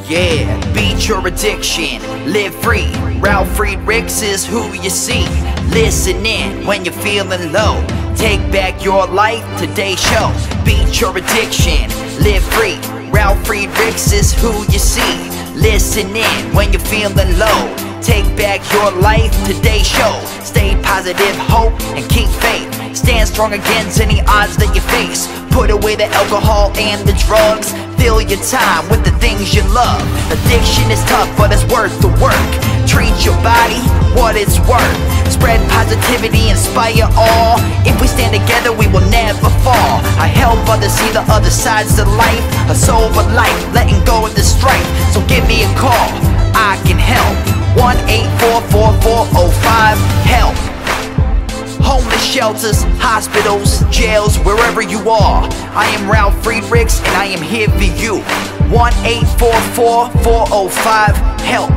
Yeah, beat your addiction, live free. Ralf Friedrichs is who you see. Listen in when you're feeling low. Take back your life, today's show. Beat your addiction, live free. Ralf Friedrichs is who you see. Listen in when you're feeling low. Take back your life, today's show. Stay positive, hope, and keep faith. Stand strong against any odds that you face. Put away the alcohol and the drugs. Fill your time with the things you love. Addiction is tough, but it's worth the work. Treat your body what it's worth. Spread positivity, inspire all. If we stand together, we will never fall. I help others see the other sides to life. A sober life, letting go of the strife. So give me a call, I can help. 1-844-4405-HELP. Homeless shelters, hospitals, jails, wherever you are. I am Ralf Friedrichs and I am here for you. 1-844-405-HELP.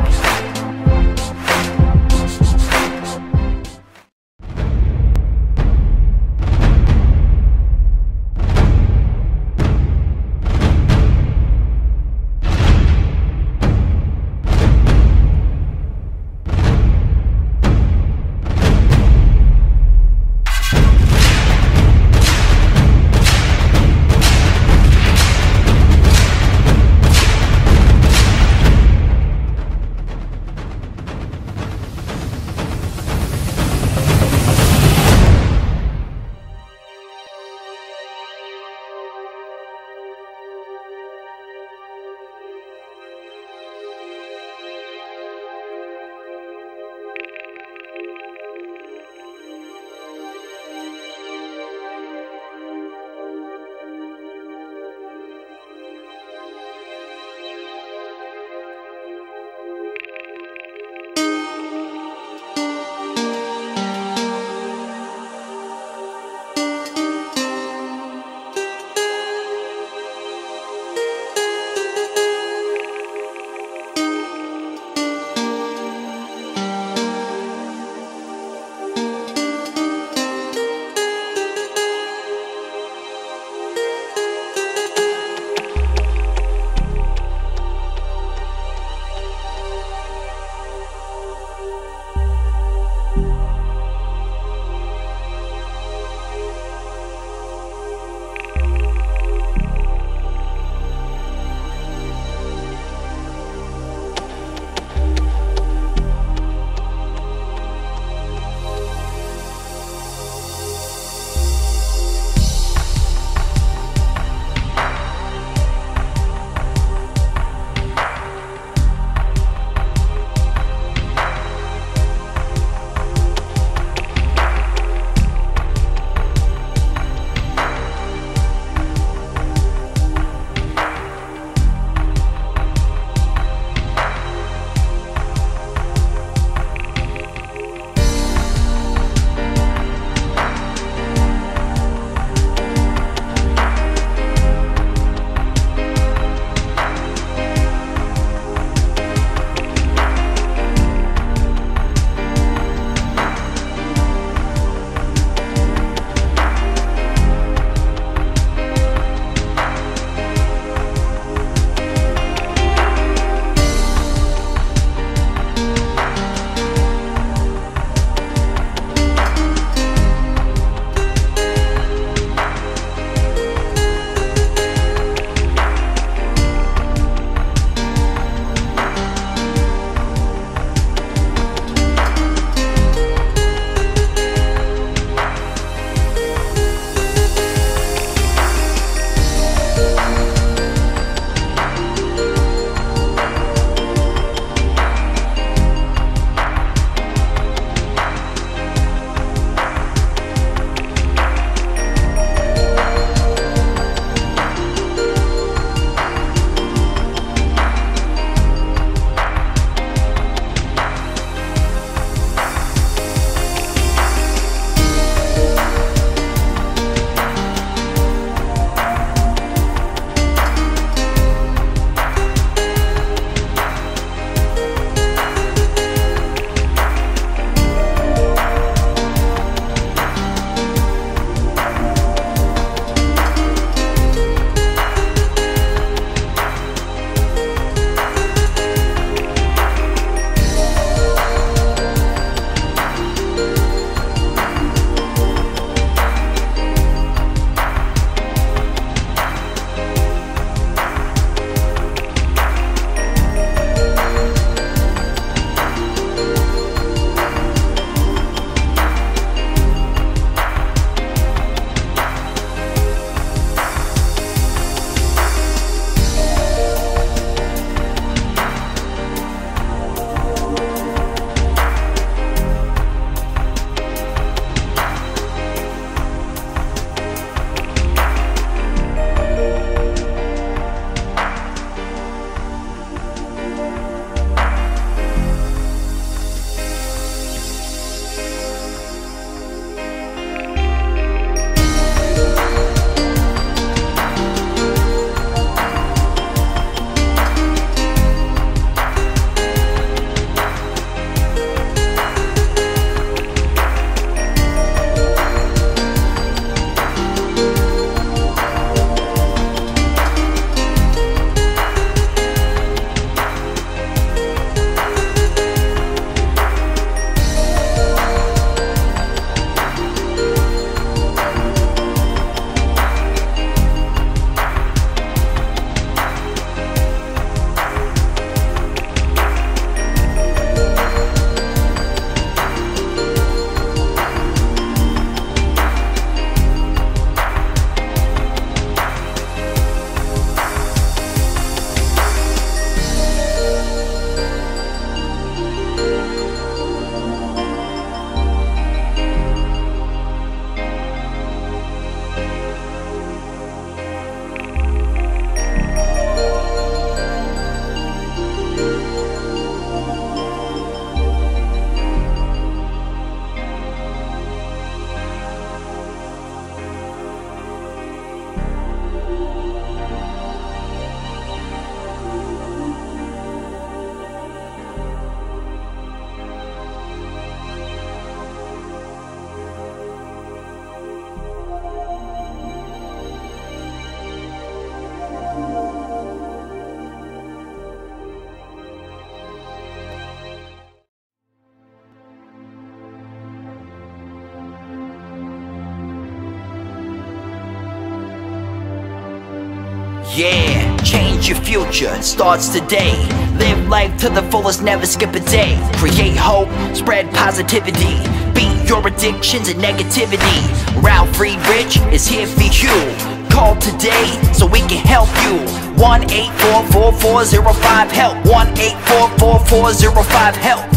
Change your future, starts today. Live life to the fullest, never skip a day. Create hope, spread positivity. Beat your addictions and negativity. Ralf Friedrichs is here for you. Call today so we can help you. 1-844-405-HELP. 1-844-405-HELP.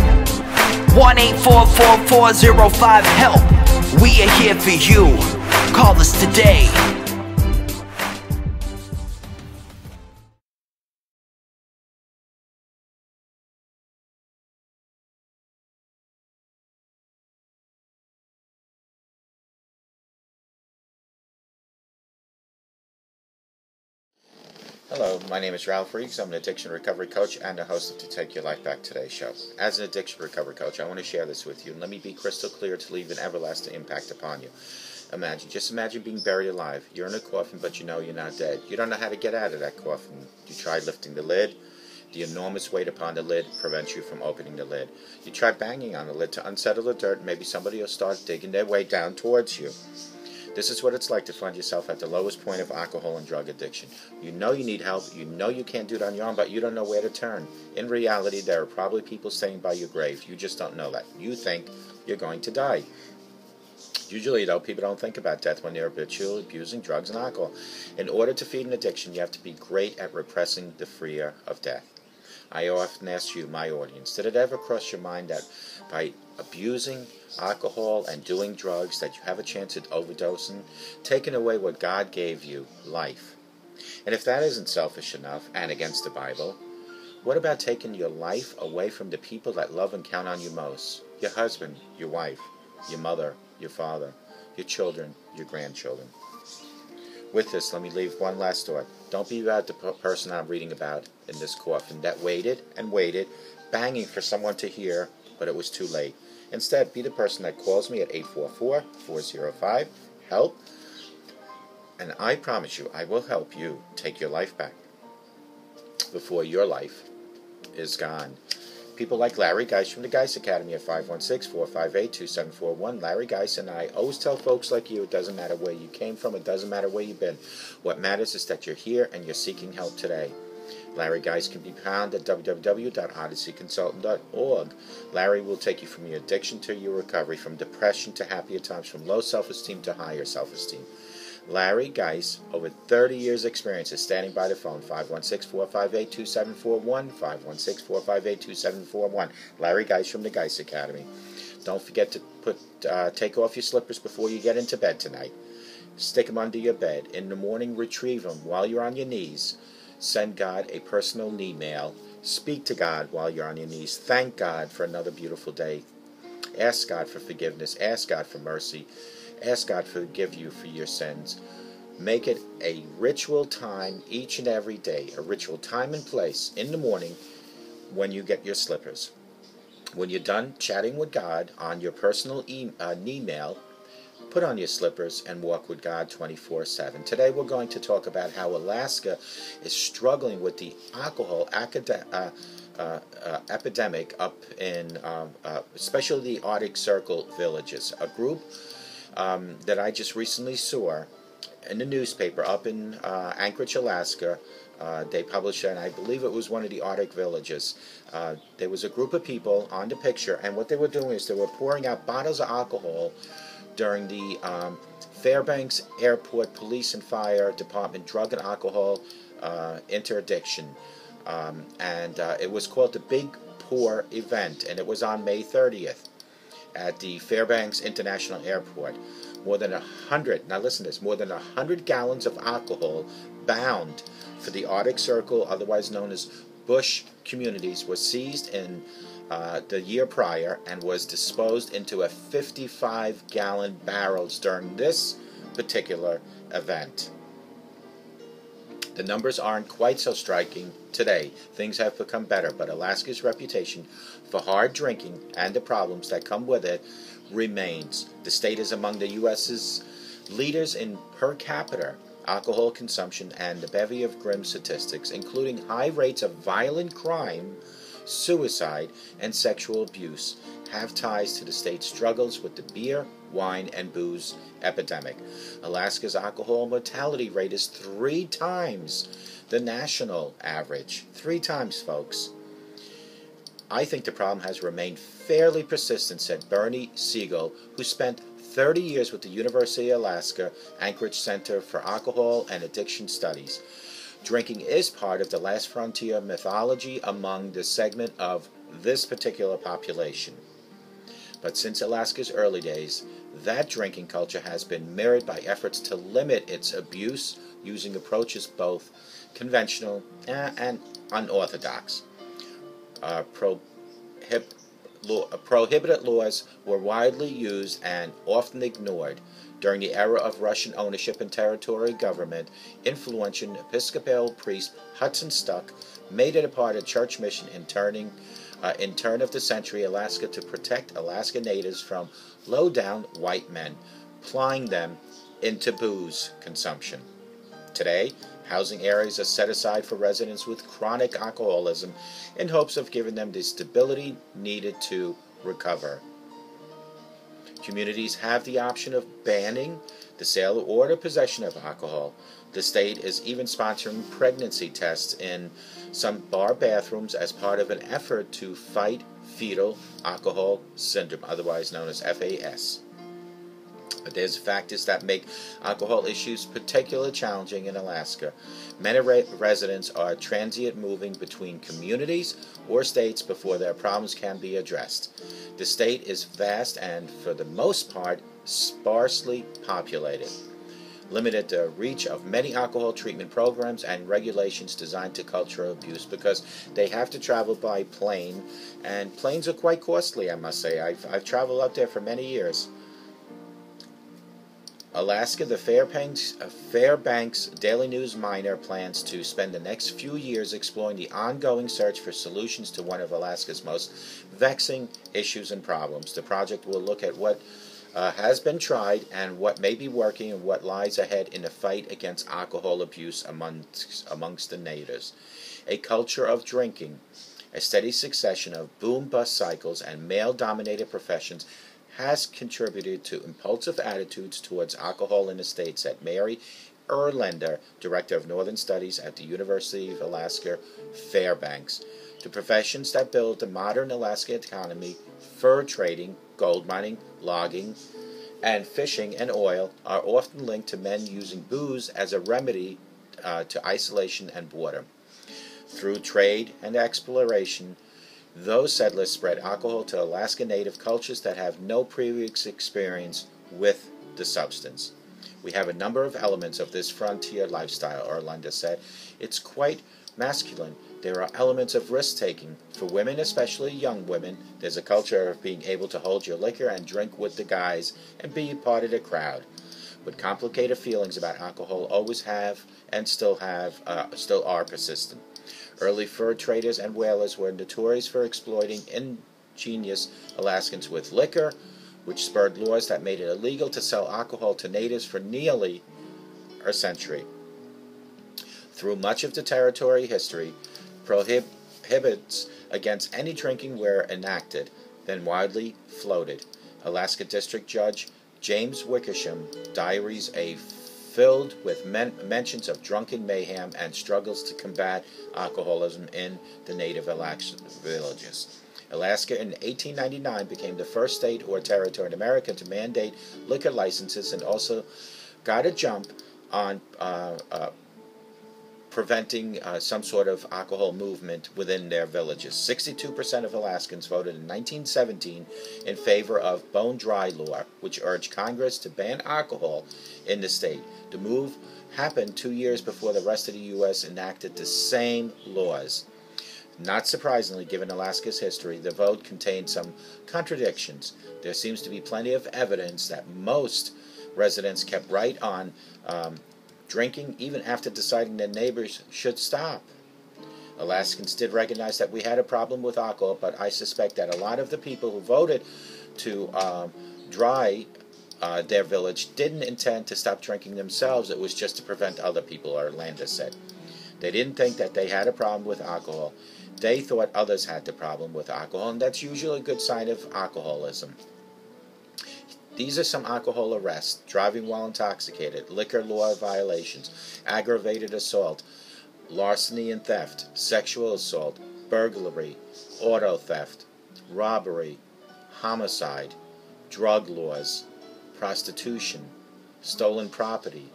1-844-405-HELP. We are here for you. Call us today. Hello, my name is Ralf Friedrichs. I'm an addiction recovery coach and the host of To Take Your Life Back Today show. As an addiction recovery coach, I want to share this with you, and let me be crystal clear to leave an everlasting impact upon you. Just imagine being buried alive. You're in a coffin, but you know you're not dead. You don't know how to get out of that coffin. You tried lifting the lid. The enormous weight upon the lid prevents you from opening the lid. You try banging on the lid to unsettle the dirt, and maybe somebody will start digging their way down towards you. This is what it's like to find yourself at the lowest point of alcohol and drug addiction. You know you need help, you know you can't do it on your own, but you don't know where to turn. In reality, there are probably people staying by your grave. You just don't know that. You think you're going to die. Usually, though, people don't think about death when they're habitually abusing drugs and alcohol. In order to feed an addiction, you have to be great at repressing the fear of death. I often ask you, my audience, did it ever cross your mind that by abusing alcohol and doing drugs that you have a chance at overdosing, taking away what God gave you, life? And if that isn't selfish enough and against the Bible, what about taking your life away from the people that love and count on you most? Your husband, your wife, your mother, your father, your children, your grandchildren. With this, let me leave one last thought. Don't be about the person I'm reading about in this coffin that waited and waited, banging for someone to hear, but it was too late. Instead, be the person that calls me at 844-405-HELP, and I promise you, I will help you take your life back before your life is gone. People like Larry Geis from the Geis Academy at 516-458-2741. Larry Geis and I always tell folks like you, it doesn't matter where you came from, it doesn't matter where you've been. What matters is that you're here and you're seeking help today. Larry Geis can be found at www.odysseyconsultant.org. Larry will take you from your addiction to your recovery, from depression to happier times, from low self-esteem to higher self-esteem. Larry Geis, over 30 years experience, is standing by the phone, 516-458-2741, 516-458-2741. Larry Geis from the Geis Academy. Don't forget to take off your slippers before you get into bed tonight. Stick them under your bed. In the morning, retrieve them while you're on your knees. Send God a personal email. Speak to God while you're on your knees. Thank God for another beautiful day. Ask God for forgiveness. Ask God for mercy. Ask God to forgive you for your sins. Make it a ritual time each and every day, a ritual time and place in the morning when you get your slippers. When you're done chatting with God on your personal email, put on your slippers and walk with God 24/7. Today we're going to talk about how Alaska is struggling with the alcohol epidemic up in especially the Arctic Circle villages. A group that I just recently saw in the newspaper up in Anchorage, Alaska. They published it, and I believe it was one of the Arctic villages. There was a group of people on the picture, and what they were doing is they were pouring out bottles of alcohol during the Fairbanks Airport Police and Fire Department Drug and Alcohol Interdiction. It was called the Big Pour event, and it was on May 30th. At the Fairbanks International Airport. More than 100, now listen to this, more than 100 gallons of alcohol bound for the Arctic Circle, otherwise known as Bush communities, was seized in the year prior and was disposed into a 55-gallon barrels during this particular event. The numbers aren't quite so striking today. Things have become better, but Alaska's reputation for hard drinking and the problems that come with it remains. The state is among the U.S.'s leaders in per capita alcohol consumption and a bevy of grim statistics, including high rates of violent crime, suicide, and sexual abuse, have ties to the state's struggles with the beer, wine, and booze epidemic. Alaska's alcohol mortality rate is 3 times the national average. 3 times, folks. I think the problem has remained fairly persistent, said Bernie Siegel, who spent 30 years with the University of Alaska Anchorage Center for Alcohol and Addiction Studies. Drinking is part of the last frontier mythology among the segment of this particular population. But since Alaska's early days, that drinking culture has been mirrored by efforts to limit its abuse using approaches both conventional and unorthodox. Prohibited laws were widely used and often ignored. During the era of Russian ownership and territorial government, influential Episcopal priest Hudson Stuck made it a part of church mission in turn of the century Alaska to protect Alaska natives from low-down white men, plying them into booze consumption. Today, housing areas are set aside for residents with chronic alcoholism in hopes of giving them the stability needed to recover. Communities have the option of banning the sale or the possession of alcohol. The state is even sponsoring pregnancy tests in some bar bathrooms as part of an effort to fight fetal alcohol syndrome, otherwise known as FAS. But there's factors that make alcohol issues particularly challenging in Alaska. Many residents are transient, moving between communities or states before their problems can be addressed. The state is vast and, for the most part, sparsely populated. Limited the reach of many alcohol treatment programs and regulations designed to cultural abuse because they have to travel by plane, and planes are quite costly, I must say. I've traveled out there for many years. Alaska, the Fairbanks Daily News Miner plans to spend the next few years exploring the ongoing search for solutions to one of Alaska's most vexing issues and problems. The project will look at what has been tried and what may be working and what lies ahead in the fight against alcohol abuse amongst the natives. A culture of drinking, a steady succession of boom-bust cycles, and male-dominated professions has contributed to impulsive attitudes towards alcohol in the state, said Mary Erlander, Director of Northern Studies at the University of Alaska, Fairbanks. The professions that build the modern Alaska economy, fur trading, gold mining, logging, and fishing and oil, are often linked to men using booze as a remedy to isolation and boredom. Through trade and exploration, those settlers spread alcohol to Alaska Native cultures that have no previous experience with the substance. We have a number of elements of this frontier lifestyle, Erlander said. It's quite masculine. There are elements of risk-taking. For women, especially young women, there's a culture of being able to hold your liquor and drink with the guys and be part of the crowd. But complicated feelings about alcohol always have and still are persistent. Early fur traders and whalers were notorious for exploiting ingenious Alaskans with liquor, which spurred laws that made it illegal to sell alcohol to natives for nearly a century. Through much of the territory history, prohibits against any drinking were enacted, then widely floated. Alaska District Judge James Wickersham diaries filled with mentions of drunken mayhem and struggles to combat alcoholism in the native Alaskan villages. Alaska in 1899 became the first state or territory in America to mandate liquor licenses, and also got a jump on preventing some sort of alcohol movement within their villages. 62% of Alaskans voted in 1917 in favor of Bone Dry Law, which urged Congress to ban alcohol in the state. The move happened 2 years before the rest of the U.S. enacted the same laws. Not surprisingly, given Alaska's history, the vote contained some contradictions. There seems to be plenty of evidence that most residents kept right on drinking even after deciding their neighbors should stop. Alaskans did recognize that we had a problem with alcohol, but I suspect that a lot of the people who voted to dry their village didn't intend to stop drinking themselves. It was just to prevent other people, Erlander said. They didn't think that they had a problem with alcohol. They thought others had the problem with alcohol, and that's usually a good sign of alcoholism. These are some alcohol arrests: driving while intoxicated, liquor law violations, aggravated assault, larceny and theft, sexual assault, burglary, auto theft, robbery, homicide, drug laws, prostitution, stolen property.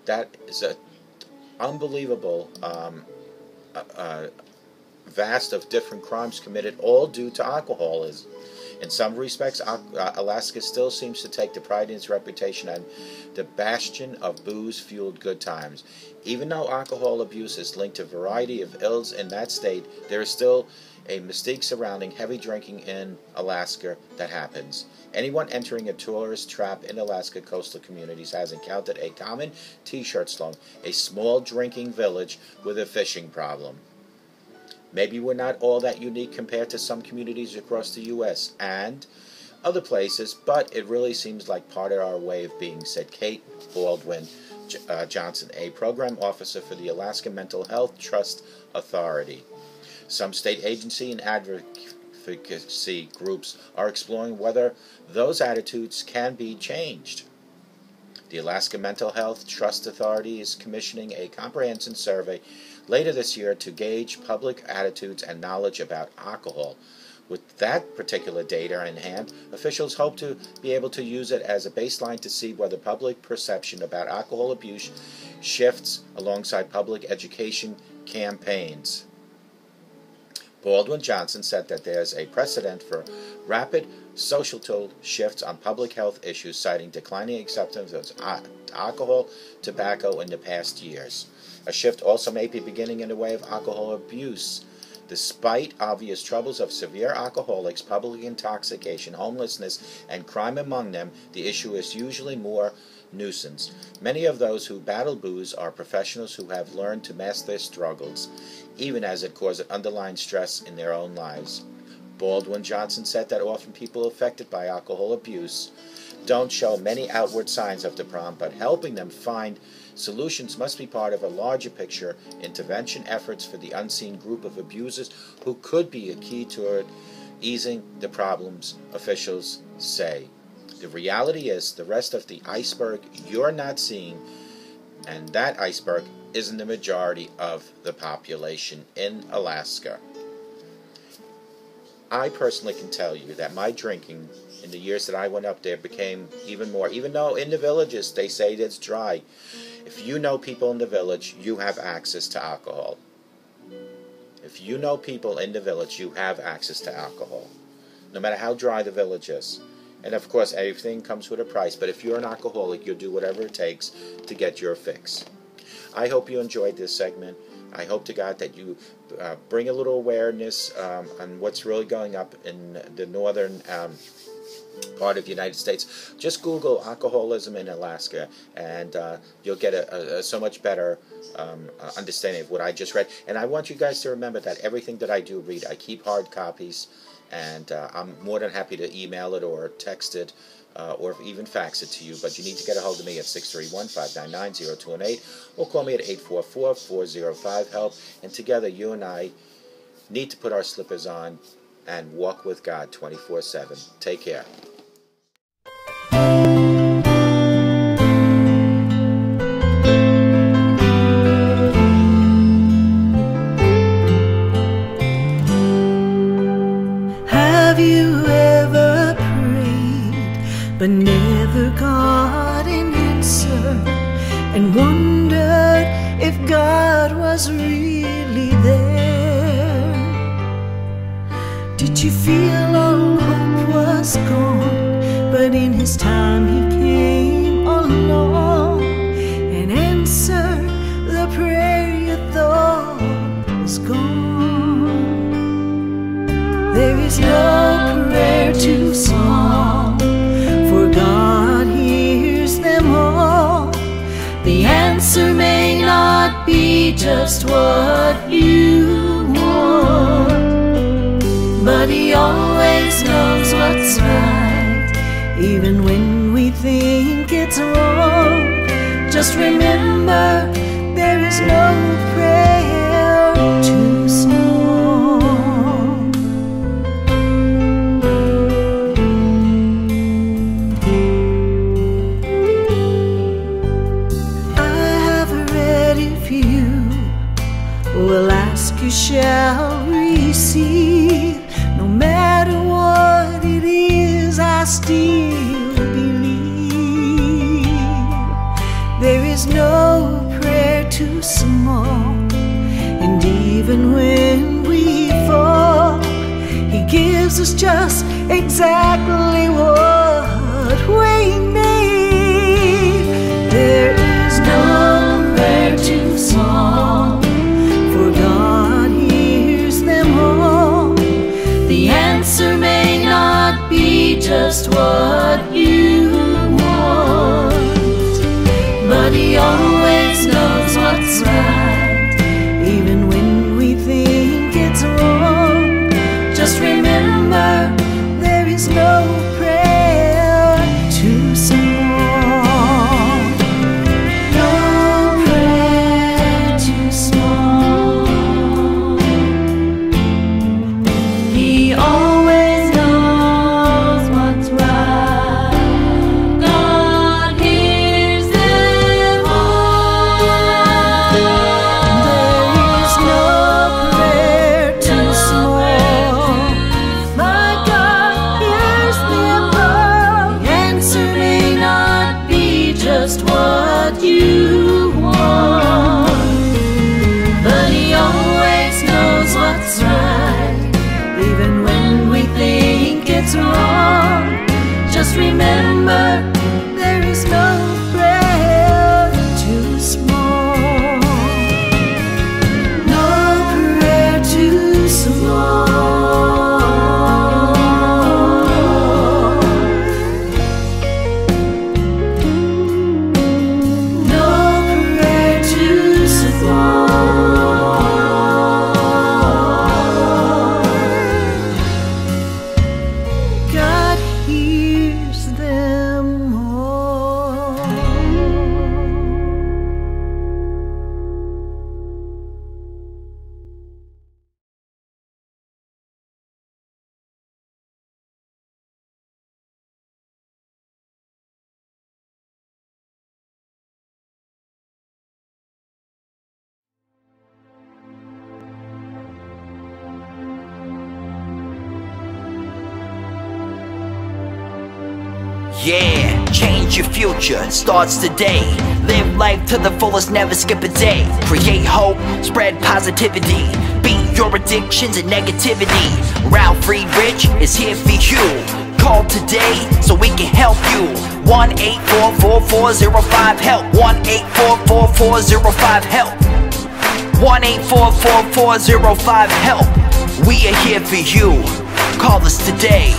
That is an unbelievable vast of different crimes committed, all due to alcoholism. In some respects, Alaska still seems to take the pride in its reputation as the bastion of booze-fueled good times. Even though alcohol abuse is linked to a variety of ills in that state, there is still a mystique surrounding heavy drinking in Alaska that happens. Anyone entering a tourist trap in Alaska coastal communities has encountered a common t-shirt slogan, a small drinking village with a fishing problem. Maybe we're not all that unique compared to some communities across the U.S. and other places, but it really seems like part of our way of being, said Kate Baldwin Johnson, a program officer for the Alaska Mental Health Trust Authority. Some state agency and advocacy groups are exploring whether those attitudes can be changed. The Alaska Mental Health Trust Authority is commissioning a comprehensive survey later this year to gauge public attitudes and knowledge about alcohol. With that particular data in hand, officials hope to be able to use it as a baseline to see whether public perception about alcohol abuse shifts alongside public education campaigns. Baldwin Johnson said that there's a precedent for rapid societal shifts on public health issues, citing declining acceptance of alcohol, tobacco in the past years. A shift also may be beginning in the way of alcohol abuse. Despite obvious troubles of severe alcoholics, public intoxication, homelessness, and crime among them, the issue is usually more nuisance. Many of those who battle booze are professionals who have learned to master their struggles, even as it causes underlying stress in their own lives. Baldwin Johnson said that often people affected by alcohol abuse don't show many outward signs of the problem, but helping them find solutions must be part of a larger picture, intervention efforts for the unseen group of abusers who could be a key toward easing the problems, officials say. The reality is the rest of the iceberg you're not seeing, and that iceberg isn't the majority of the population in Alaska. I personally can tell you that my drinking in the years that I went up there became even more, even though in the villages they say it's dry. If you know people in the village, you have access to alcohol. If you know people in the village, you have access to alcohol, no matter how dry the village is. And of course, everything comes with a price, but if you're an alcoholic, you'll do whatever it takes to get your fix. I hope you enjoyed this segment. I hope to God that you bring a little awareness on what's really going up in the northern part of the United States. Just Google alcoholism in Alaska, and you'll get a so much better understanding of what I just read. And I want you guys to remember that everything that I do read, I keep hard copies, and I'm more than happy to email it or text it or even fax it to you. But you need to get a hold of me at 631-599-0218 or call me at 844-405-HELP. And together, you and I need to put our slippers on and walk with God 24/7. Take care. Have you ever prayed but never got an answer and wondered if God was really there? Did you feel all hope was gone, but in His time He came along and answered the prayer you thought was gone? There is no prayer too small, for God hears them all. The answer may not be just what you want, but He always knows what's right, even when we think it's wrong. Just remember, there is no prayer too small. shall receive. No matter what it is, I still believe. There is no prayer too small, and even when we fall, He gives us just exactly what we need. There is no prayer too small, for God hears them all. The answer may not be just what you want, but He always knows what's right, even when we think it's wrong. Just remember, there is no prayer too small. No prayer too small. He always knows what's right. God hears them all. There is no prayer too small. My God hears them all. The answer may not be just what you want, but He always knows what's right, even when we think it's wrong. Just remember, there is no prayer too small. No prayer too small. No prayer too small. God hears them all. Yeah, change your future, it starts today. Live life to the fullest, never skip a day. Create hope, spread positivity. Beat your addictions and negativity. Ralf Friedrichs is here for you. Call today so we can help you. 1-844-405-HELP. 1-844-405-HELP. 1-844-405-HELP. We are here for you. Call us today.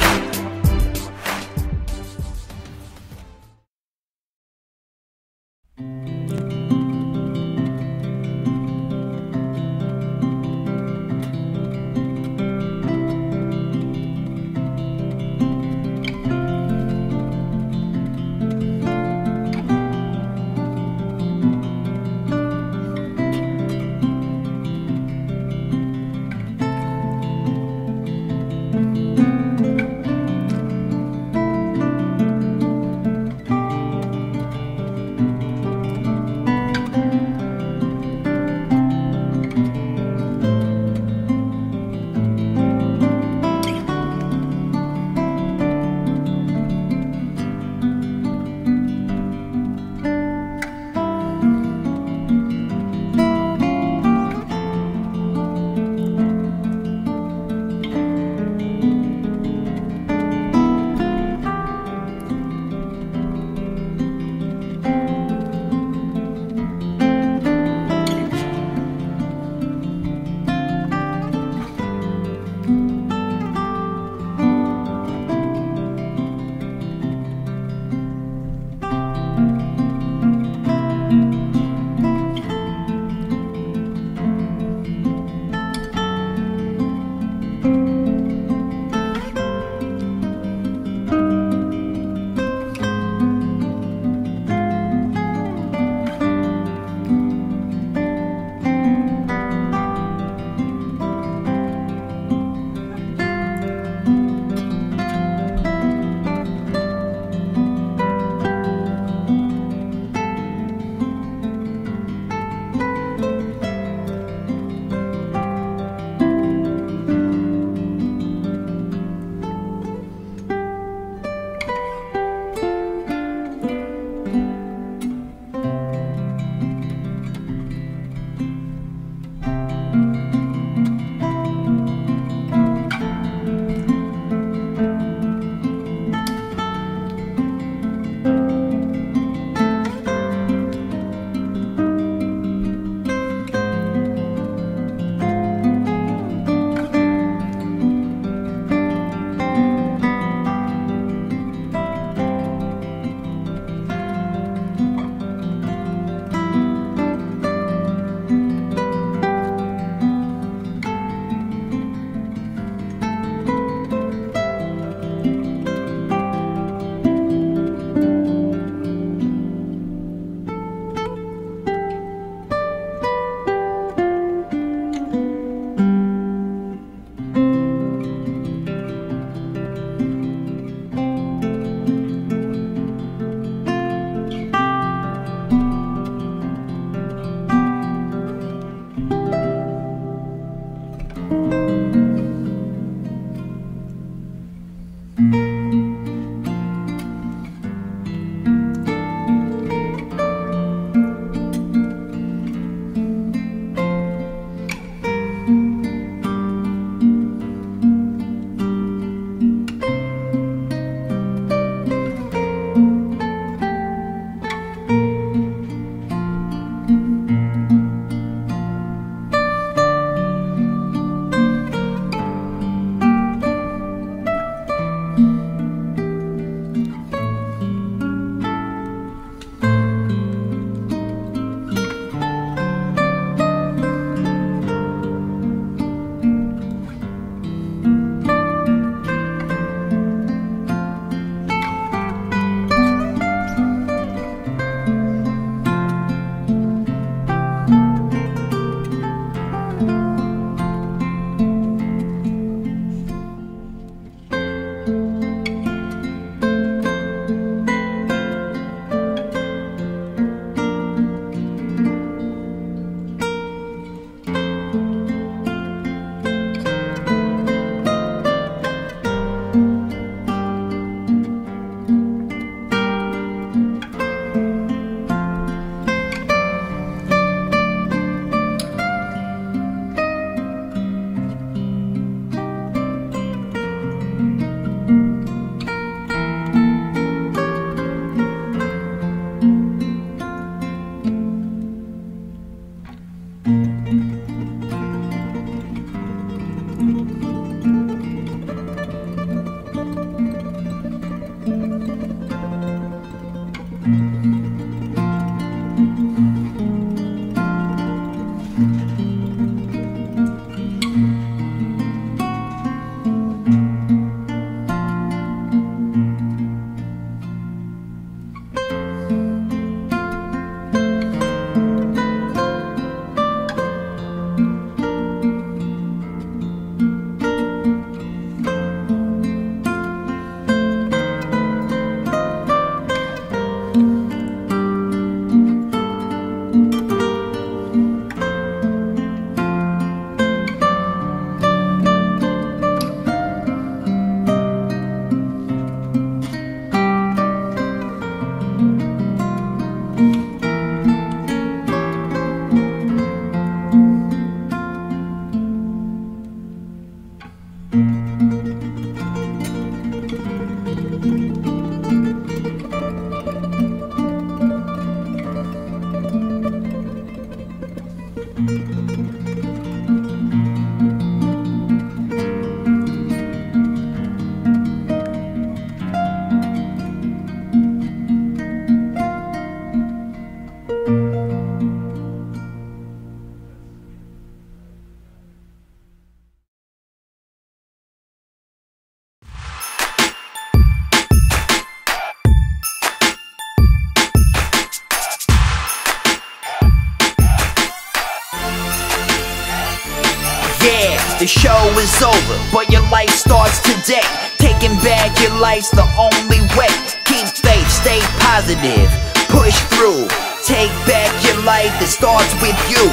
Yeah, the show is over, but your life starts today. Taking back your life's the only way. Keep faith, stay positive, push through. Take back your life, it starts with you.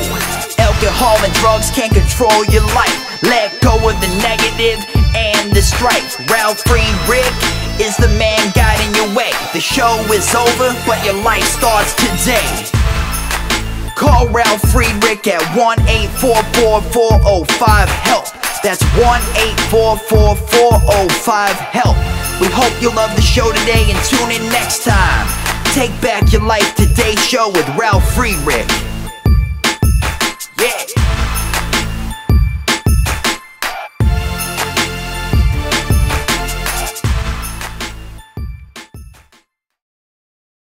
Alcohol and drugs can't control your life. Let go of the negative and the strife. Ralf Friedrichs is the man guiding your way. The show is over, but your life starts today. Call Ralf Friedrichs at 1-844-405-HELP. That's 1-844-405-HELP. We hope you love the show today and tune in next time. Take back your life, today's show with Ralf Friedrichs.